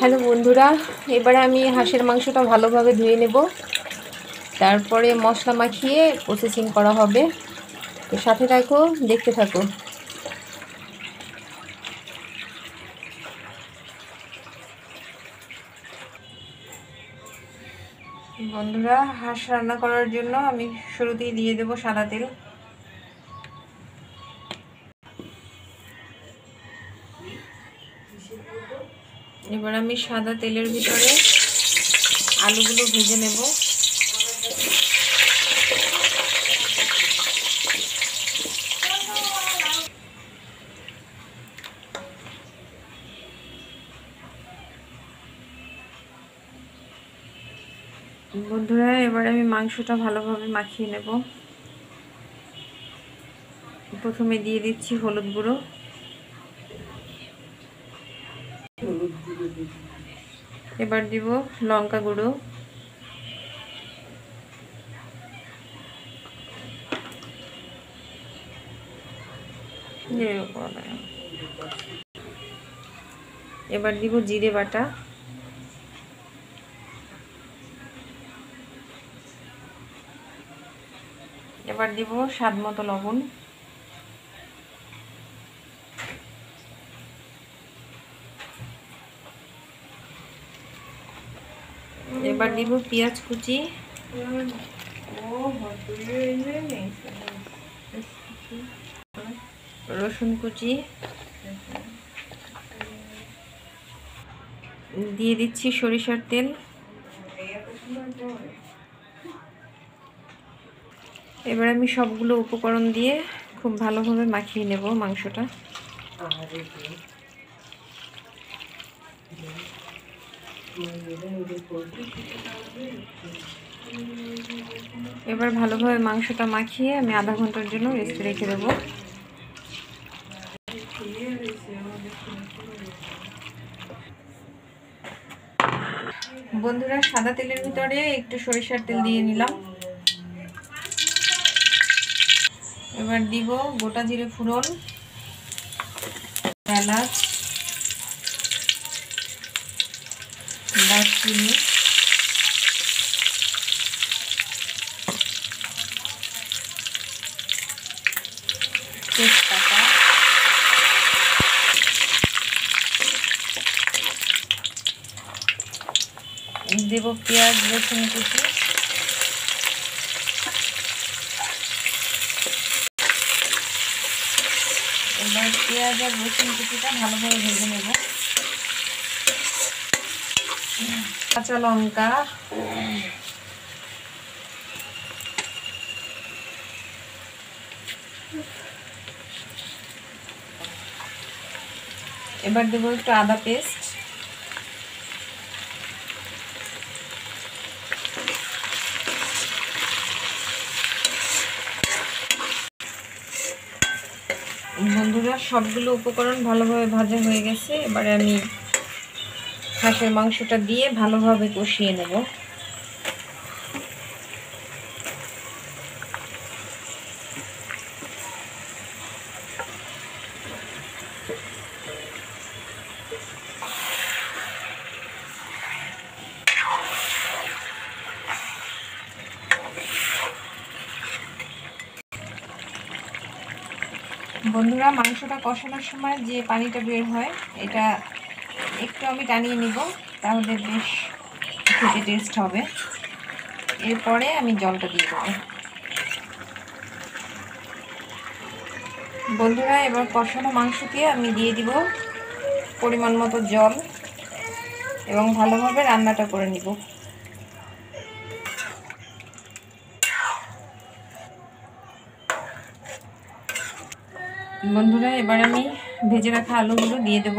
Hello বন্ধুরা, এবারে আমি হাঁসের মাংসটা ভালোভাবে ধুয়ে নেব, তারপরে মশলা মাখিয়ে প্রসেসিং করা হবে। তো সাথে থাকো, দেখতে থাকো। বন্ধুরা, হাঁস রান্না করার জন্য আমি শুরুতেই দিয়ে দেব সাদা তেল। এবার আমি সাদা তেলের ভিতরে আলুগুলো ভেজে নেব। বন্ধুরা, এবার আমি মাংসটা ভালোভাবে মাখিয়ে নেব। প্রথমে দিয়ে দিচ্ছি হলুদ গুঁড়ো, এবার দিব লঙ্কা গুঁড়ো, এবার দিব জিরে বাটা, এবার দিব স্বাদ মতো লবণ, এবার দিব পেঁয়াজ কুচি, রসুন কুচি, দিয়ে দিচ্ছি সরিষার তেল। এবার আমি সবগুলো উপকরণ দিয়ে খুব ভালোভাবে মাখিয়ে নেব মাংসটা। এবার ভালোভাবে মাংসটা মাখিয়ে আমি আধা ঘন্টার জন্য রেস্টে রেখে দেবো। বন্ধুরা, সাদা তেলের ভিতরে একটু সরিষার তেল দিয়ে নিলাম। এবার দিব গোটা জিরে ফোড়ন, এলাচ, দারচিনি, তেজপাতা, দেব পেঁয়াজ রসুন কুচি, এবার পেঁয়াজ আর রসুন কুচিটা ভালোভাবে ভেজে নেব। কাঁচা লঙ্কা, এবার দেবো একটু আদা পেস্ট, বন্ধুরা সবগুলো উপকরণ ভালোভাবে ভাজা হয়ে গেছে। এবারে আমি হাঁসের মাংসটা দিয়ে ভালোভাবে কষিয়ে নেব। বন্ধুরা, মাংসটা কষানোর সময় যে পানিটা বের হয় এটা একটু আমি টানিয়ে নিব, তাহলে বেশ খেতে টেস্ট হবে। এরপরে আমি জলটা দিয়ে দেবো। বন্ধুরা, এবার কষানো মাংসকে আমি দিয়ে দিব পরিমাণ মতো জল এবং ভালোভাবে রান্নাটা করে নিব। বন্ধুরা, এবার আমি ভেজে রাখা আলুগুলো দিয়ে দেব।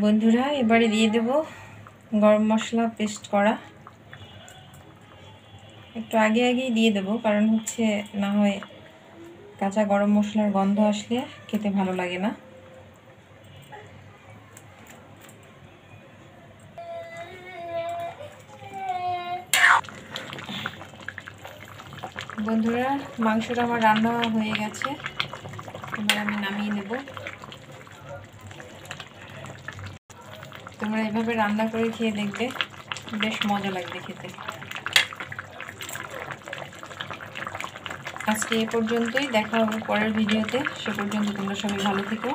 বন্ধুরা, এবারে দিয়ে দেব গরম মশলা পেস্ট করা। একটু আগেই দিয়ে দেব, কারণ হচ্ছে না হয় কাঁচা গরম মশলার গন্ধ আসলে খেতে ভালো লাগে না। বন্ধুরা, মাংসটা আমার রান্না হয়ে গেছে, এবার আমি নামিয়ে নেব। তোমরা এভাবে রান্না করে খেয়ে দেখবে, বেশ মজা লাগবে খেতে। আজকে এ পর্যন্তই, দেখা হবে পরের ভিডিওতে। সে পর্যন্ত তোমরা সবাই ভালো থেকো।